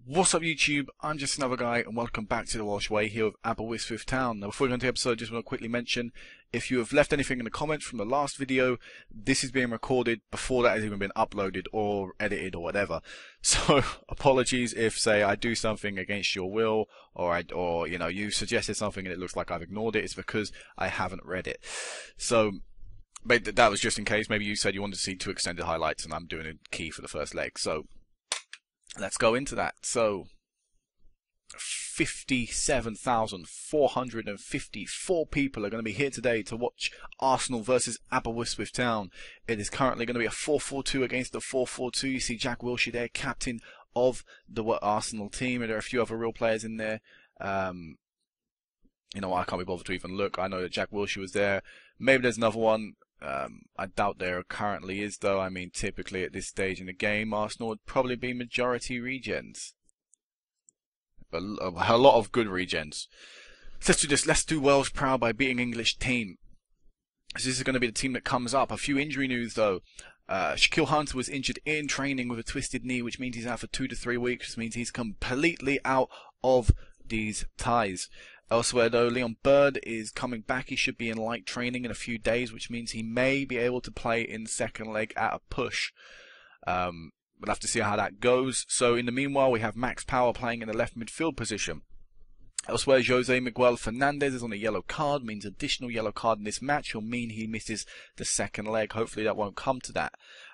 What's up YouTube, I'm just another guy and welcome back to the Welsh Way here with Aberystwyth Town. Now before we go into the episode, I just want to quickly mention, if you have left anything in the comments from the last video, this is being recorded before that has even been uploaded or edited or whatever. So apologies if, say, I do something against your will or you know, you suggested something and it looks like I've ignored it. It's because I haven't read it. So but that was just in case. Maybe you said you wanted to see 2 extended highlights and I'm doing a key for the first leg. So let's go into that. So 57,454 people are going to be here today to watch Arsenal versus Aberystwyth Town. It is currently going to be a 4-4-2 against the 4-4-2. You see Jack Wilshere there, captain of the Arsenal team, and there are a few other real players in there. You know, I can't be bothered to even look. I know that Jack Wilshere was there. Maybe there's another one. I doubt there currently is, though. I mean, typically at this stage in the game, Arsenal would probably be majority regens. But a lot of good regens. So let's do this. Let's do Wales proud by beating English team. So this is going to be the team that comes up. A few injury news, though. Shaquille Hunter was injured in training with a twisted knee, which means he's out for 2 to 3 weeks. Which means he's completely out of these ties. Elsewhere, though, Leon Bird is coming back. He should be in light training in a few days, which means he may be able to play in second leg at a push. We'll have to see how that goes. So, in the meanwhile, we have Max Power playing in the left midfield position. Elsewhere, Jose Miguel Fernandez is on a yellow card, means additional yellow card in this match will mean he misses the second leg. Hopefully that won't come to that.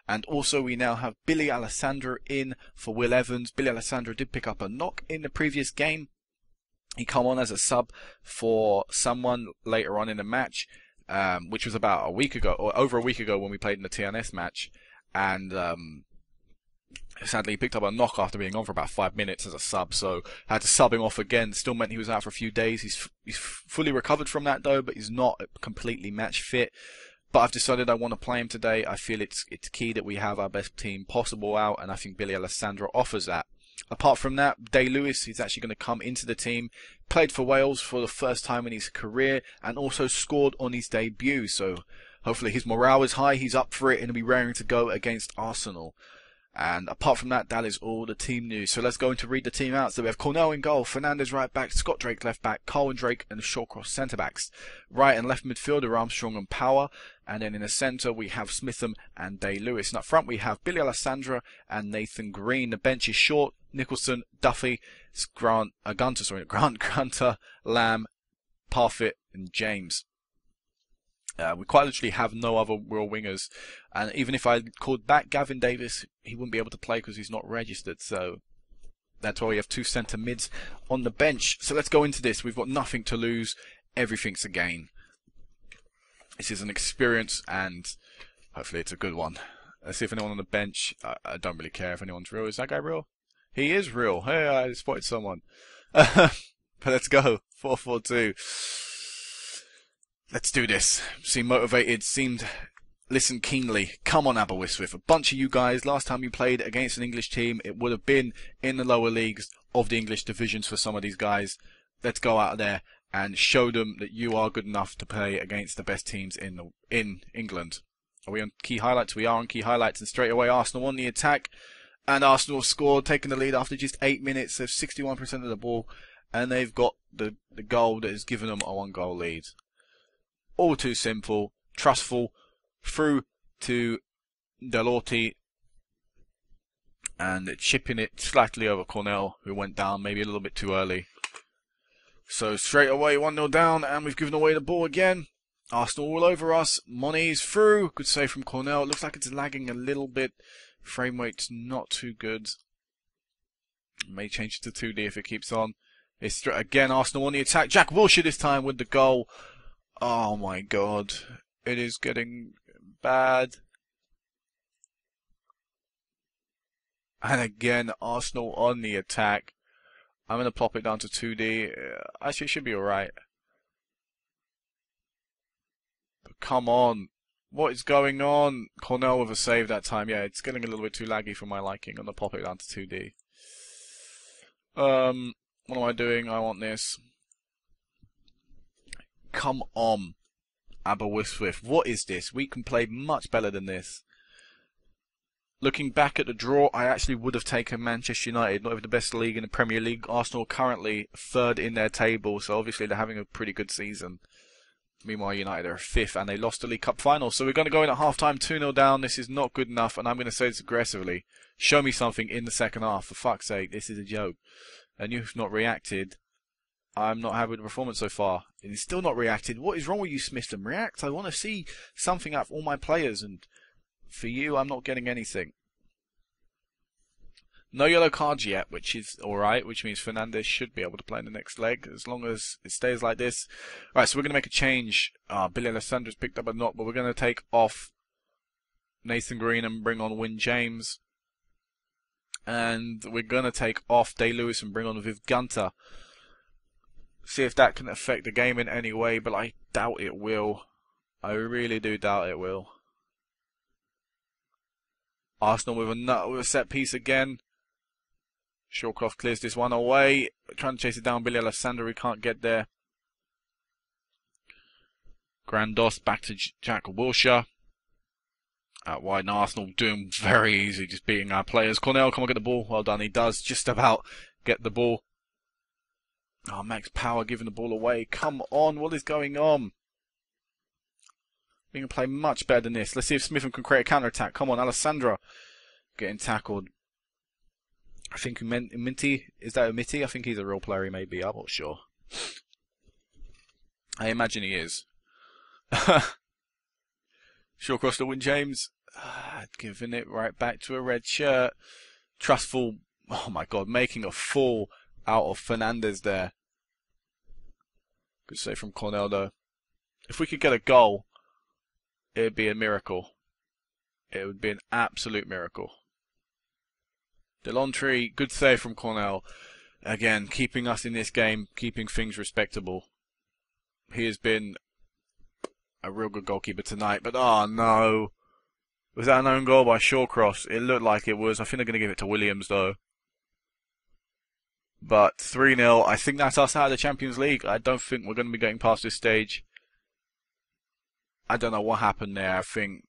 And also we now have Billy Alessandro in for Will Evans. Billy Alessandro did pick up a knock in the previous game. He come on as a sub for someone later on in the match, which was about a week ago, or over a week ago when we played in the TNS match. And sadly, he picked up a knock after being on for about 5 minutes as a sub, so I had to sub him off again. Still meant he was out for a few days. He's fully recovered from that, though, but he's not completely match fit. But I've decided I want to play him today. I feel it's key that we have our best team possible out, and I think Billy Alessandro offers that. Apart from that, Day Lewis, he's actually going to come into the team, played for Wales for the first time in his career, and also scored on his debut. So hopefully his morale is high, he's up for it, and he'll be raring to go against Arsenal. And apart from that, that is all the team news. So let's go into read the team out. So we have Cornell in goal, Fernandez right back, Scott Drake left back, Colin Drake and Shawcross centre backs. Right and left midfielder Armstrong and Power. And then in the centre we have Smitham and Day Lewis. And up front we have Billy Alessandro and Nathan Green. The bench is short. Nicholson, Duffy, Grant Gunter, Lamb, Parfitt and James. We quite literally have no other real wingers, and even if I called back Gavin Davis, he wouldn't be able to play because he's not registered, so that's why we have 2 centre mids on the bench. So let's go into this. We've got nothing to lose, everything's a gain. This is an experience and hopefully it's a good one. Let's see if anyone on the bench, I don't really care if anyone's real. Is that guy real? He is real. Hey, I spotted someone. But let's go, 4-4-2. Let's do this. Seemed motivated, listen keenly. Come on, Aberystwyth. A bunch of you guys, last time you played against an English team, it would have been in the lower leagues of the English divisions for some of these guys. Let's go out there and show them that you are good enough to play against the best teams in England. Are we on key highlights? We are on key highlights, and straight away Arsenal on the attack. And Arsenal scored, taking the lead after just 8 minutes. They've 61% of the ball, and they've got the goal that has given them a 1-goal lead. All too simple, trustful, through to Delorti, and chipping it slightly over Cornell, who went down maybe a little bit too early. So straight away 1-0 down, and we've given away the ball again. Arsenal all over us. Moni's through. Good save from Cornell. It looks like it's lagging a little bit. Frame rate's not too good. May change it to 2D if it keeps on. It's again Arsenal on the attack. Jack Wilshere this time with the goal. Oh my god, it is getting bad. And again, Arsenal on the attack. I'm going to plop it down to 2D. Actually, it should be alright. But come on. What is going on? Cornell with a save that time. Yeah, it's getting a little bit too laggy for my liking. I'm going to pop it down to 2D. What am I doing? I want this. Come on, Aberystwyth. What is this? We can play much better than this. Looking back at the draw, I actually would have taken Manchester United, not even the best league in the Premier League. Arsenal currently third in their table, so obviously they're having a pretty good season. Meanwhile, United are fifth, and they lost the League Cup final. So we're going to go in at half-time, 2-0 down. This is not good enough, and I'm going to say this aggressively. Show me something in the second half, for fuck's sake. This is a joke. And you've not reacted. I'm not happy with the performance so far. And he's still not reacted. What is wrong with you, Smithson? React. I want to see something out of all my players, and for you, I'm not getting anything. No yellow cards yet, which is alright, which means Fernandes should be able to play in the next leg, as long as it stays like this. Alright, so we're going to make a change. Billy Alessandra's picked up a knock, but we're going to take off Nathan Green and bring on Wyn James. And we're going to take off Day Lewis and bring on Viv Gunter. See if that can affect the game in any way, but I doubt it will. I really do doubt it will. Arsenal with a set piece again. Shawcroft clears this one away. Trying to chase it down. Billy Alessandro, he can't get there. Grandos back to Jack Wilshere. Out wide, and Arsenal doing very easy, just beating our players. Cornell, come on, get the ball. Well done, he does just about get the ball. Oh, Max Power giving the ball away. Come on, what is going on? We can play much better than this. Let's see if Smithson can create a counter-attack. Come on, Alessandra getting tackled. I think Minty, is that Umiti? I think he's a real player, he may be, I'm not sure. I imagine he is. Shawcross to Wyn James. Giving it right back to a red shirt. Trustful, oh my god, making a fool out of Fernandes there. Good save from Cornell though. If we could get a goal, it would be a miracle. It would be an absolute miracle. Delontre, good save from Cornell. Again, keeping us in this game, keeping things respectable. He has been a real good goalkeeper tonight, but oh no. Was that an own goal by Shawcross? It looked like it was. I think they're going to give it to Williams though. But 3-0, I think that's us out of the Champions League. I don't think we're going to be getting past this stage. I don't know what happened there. I think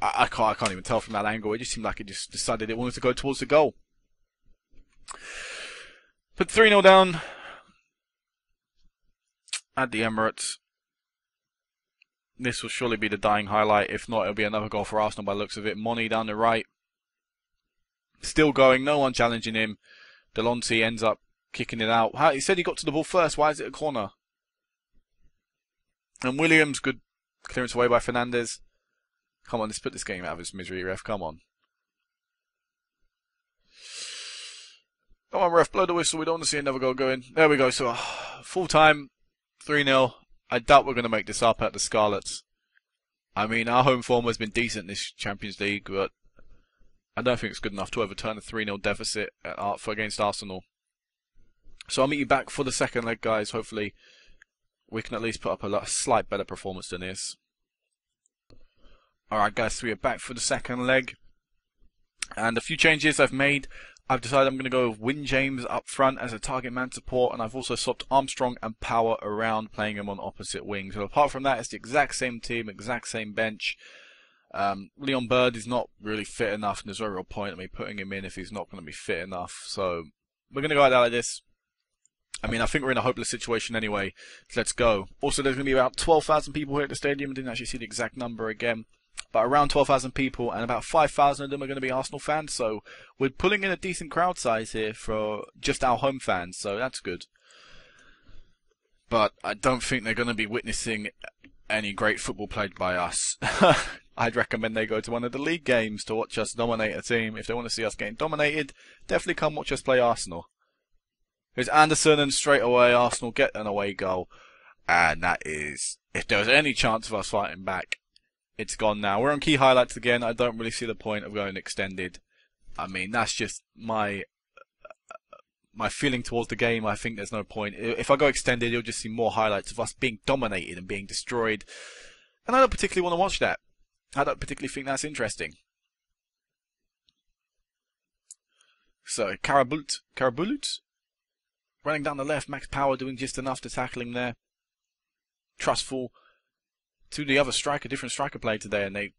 I can't even tell from that angle. It just seemed like it just decided it wanted to go towards the goal. But 3-0 down at the Emirates. This will surely be the dying highlight. If not, it'll be another goal for Arsenal by the looks of it. Moni down the right. Still going. No one challenging him. Delonte ends up kicking it out. He said he got to the ball first. Why is it a corner? And Williams, good clearance away by Fernandes. Come on, let's put this game out of its misery, ref. Come on. Come on, ref. Blow the whistle. We don't want to see another goal going. There we go. So, full time. 3-0. I doubt we're going to make this up at the Scarlets. I mean, our home form has been decent this Champions League, but I don't think it's good enough to overturn a 3-0 deficit against Arsenal. So I'll meet you back for the second leg, guys. Hopefully, we can at least put up a slight better performance than this. Alright, guys, so we are back for the second leg. And a few changes I've made. I've decided I'm going to go with Wyn James up front as a target man support, and I've also swapped Armstrong and Power around, playing them on opposite wings. So apart from that, it's the exact same team, exact same bench. Leon Bird is not really fit enough, and there's no real point in me putting him in if he's not going to be fit enough. So we're going to go out like this. I mean, I think we're in a hopeless situation anyway. So let's go. Also, there's going to be about 12,000 people here at the stadium. I didn't actually see the exact number again. But around 12,000 people, and about 5,000 of them are going to be Arsenal fans. So we're pulling in a decent crowd size here for just our home fans. So that's good. But I don't think they're going to be witnessing any great football played by us. I'd recommend they go to one of the league games to watch us dominate a team. If they want to see us getting dominated, definitely come watch us play Arsenal. Here's Anderson, and straight away Arsenal get an away goal. And that is, if there was any chance of us fighting back, it's gone now. We're on key highlights again. I don't really see the point of going extended. I mean, that's just my feeling towards the game. I think there's no point. If I go extended, you'll just see more highlights of us being dominated and being destroyed. And I don't particularly want to watch that. I don't particularly think that's interesting. So, Karabulut. Running down the left, Max Power doing just enough to tackle him there. Trustful to the other striker, different striker played today, and they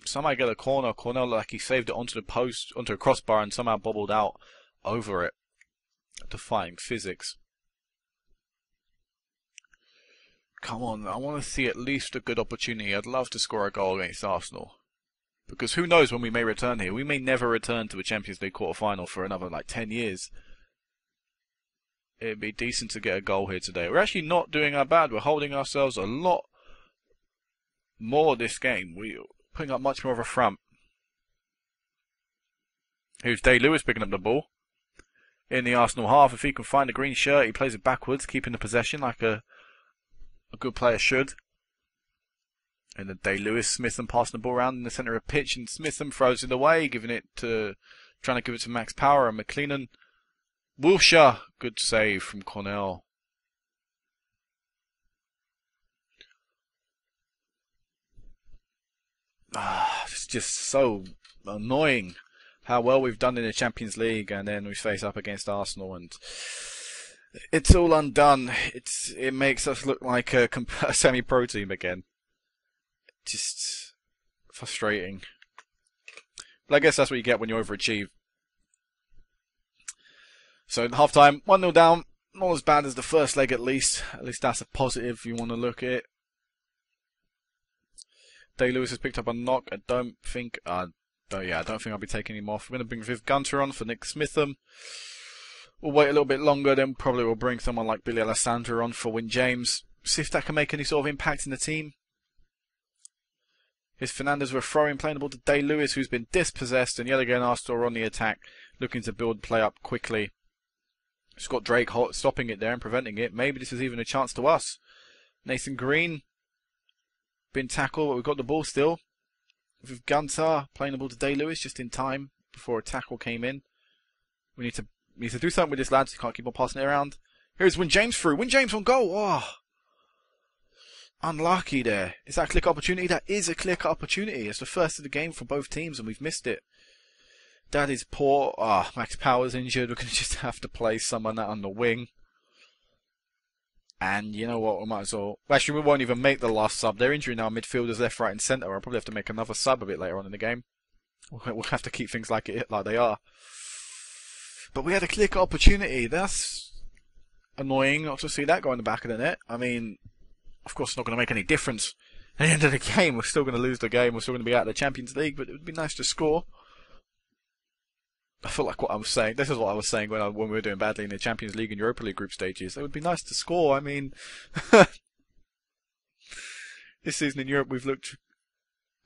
Somehow get a corner. Cornell, like he saved it onto the post, onto a crossbar, and somehow bobbled out over it. Defying physics. Come on, I want to see at least a good opportunity. I'd love to score a goal against Arsenal. Because who knows when we may return here. We may never return to a Champions League quarter-final for another, 10 years. It'd be decent to get a goal here today. We're actually not doing that bad. We're holding ourselves a lot more this game. We're putting up much more of a front. Here's Day-Lewis picking up the ball. In the Arsenal half, if he can find a green shirt, he plays it backwards, keeping the possession like a good player should. And then Day-Lewis, Smitham passing the ball around in the centre of pitch, and Smitham throws it away, trying to give it to Max Power, and McLennan. Wilshere, good save from Cornell. It's just so annoying how well we've done in the Champions League, and then we face up against Arsenal, and it's all undone. It makes us look like a semi-pro team again. Just frustrating. But I guess that's what you get when you overachieve. So at half-time, 1-0 down. Not as bad as the first leg, at least. At least that's a positive if you want to look at it. Day-Lewis has picked up a knock. I don't think I'll be taking him off. We're going to bring Viv Gunter on for Nick Smitham. We'll wait a little bit longer, then probably we'll bring someone like Billy Alessandro on for Wyn James. See if that can make any sort of impact in the team. Here's Fernandez with a throw-in, playing the ball to Day-Lewis, who's been dispossessed, and yet again Arsenal are on the attack, looking to build play up quickly. Scott Drake stopping it there and preventing it. Maybe this is even a chance to us. Nathan Green been tackled, but we've got the ball still. With Gunter playing the ball to Day-Lewis just in time before a tackle came in. We need to do something with this, lads. You can't keep on passing it around. Here's Wyn James through. Wyn James on goal. Oh, unlucky there. Is that a click opportunity? That is a click opportunity. It's the first of the game for both teams, and we've missed it. That is poor. Max Power's injured. We're going to just have to play someone out on the wing. And you know what? We might as well. Actually, we won't even make the last sub. They're injuring our midfielders left, right, and centre. I'll probably have to make another sub a bit later on in the game. We'll have to keep things like they are. But we had a clear opportunity. That's annoying not to see that go in the back of the net. I mean, of course, it's not going to make any difference. At the end of the game, we're still going to lose the game. We're still going to be out of the Champions League, but it would be nice to score. I feel like what I was saying. This is what I was saying when we were doing badly in the Champions League and Europa League group stages. It would be nice to score. I mean, this season in Europe we've looked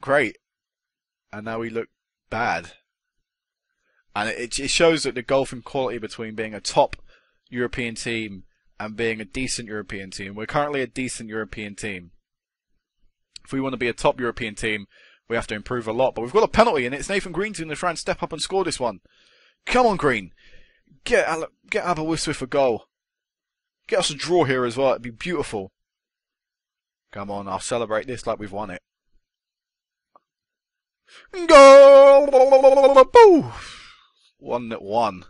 great, and now we look bad. And it shows that the gulf in quality between being a top European team and being a decent European team. We're currently a decent European team. If we want to be a top European team, we have to improve a lot. But we've got a penalty, and it's Nathan Green going to try and step up and score this one. Come on, Green. Get Aberystwyth a goal. Get us a draw here as well. It'd be beautiful. Come on, I'll celebrate this like we've won it. Goal! 1-1.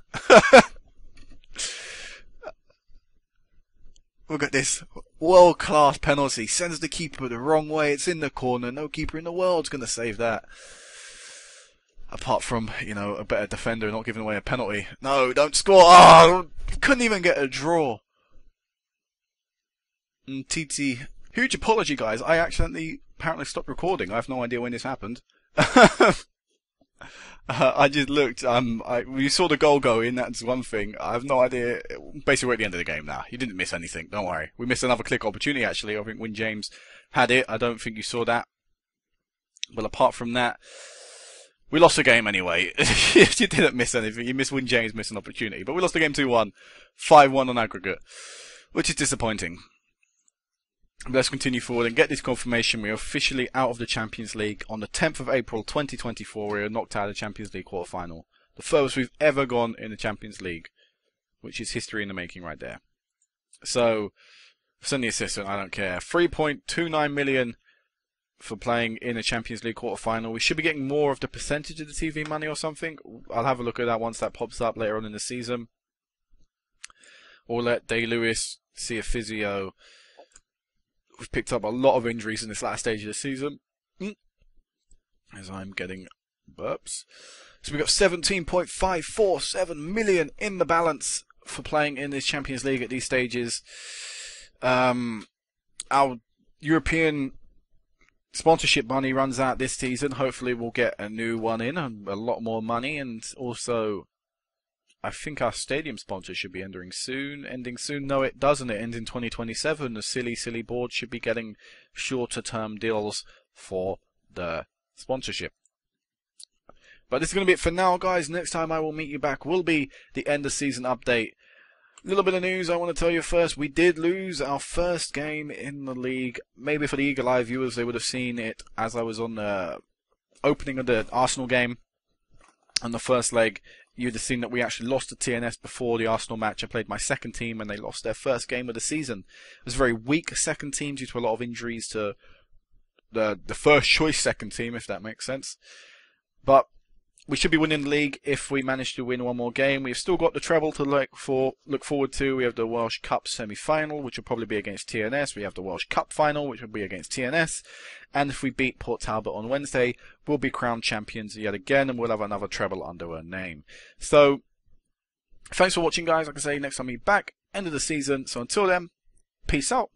Look at this world-class penalty. Sends the keeper the wrong way. It's in the corner. No keeper in the world's going to save that. Apart from, a better defender not giving away a penalty. No, don't score. Oh, couldn't even get a draw. TT. Huge apology, guys. I accidentally apparently stopped recording. I have no idea when this happened. I just looked. We saw the goal go in. That's one thing. I have no idea. Basically, we're at the end of the game now. You didn't miss anything. Don't worry. We missed another click opportunity. Actually, I think Wyn James had it. I don't think you saw that. But apart from that, we lost the game anyway. You didn't miss anything. You missed Wyn James missing an opportunity. But we lost the game 2-1, 5-1 on aggregate, which is disappointing. Let's continue forward and get this confirmation. We are officially out of the Champions League on the 10th of April 2024. We are knocked out of the Champions League quarter-final. The furthest we've ever gone in the Champions League, which is history in the making right there. So, send the assistant, I don't care. 3.29 million for playing in a Champions League quarter-final. We should be getting more of the percentage of the TV money or something. I'll have a look at that once that pops up later on in the season. Or let Day-Lewis see a physio. We've picked up a lot of injuries in this last stage of the season. as I'm getting burps. So we've got 17.547 million in the balance for playing in this Champions League at these stages. Our European sponsorship money runs out this season. Hopefully we'll get a new one in, and a lot more money, and also I think our stadium sponsor should be ending soon. No, it doesn't. It ends in 2027. The silly board should be getting shorter term deals for the sponsorship. But this is going to be it for now, guys. Next time I will meet you back will be the end of season update. Little bit of news I want to tell you first. We did lose our first game in the league. Maybe for the Eagle Eye viewers, they would have seen it as I was on the opening of the Arsenal game on the first leg. You'd have seen that we actually lost to TNS before the Arsenal match. I played my second team and they lost their first game of the season. It was a very weak second team due to a lot of injuries to the first choice second team, if that makes sense. But we should be winning the league if we manage to win one more game. We've still got the treble to look forward to. We have the Welsh Cup semi-final, which will probably be against TNS. We have the Welsh Cup final, which will be against TNS. And if we beat Port Talbot on Wednesday, we'll be crowned champions yet again, and we'll have another treble under our name. So, thanks for watching, guys. Like I say, next time I'll be back, end of the season. So until then, peace out.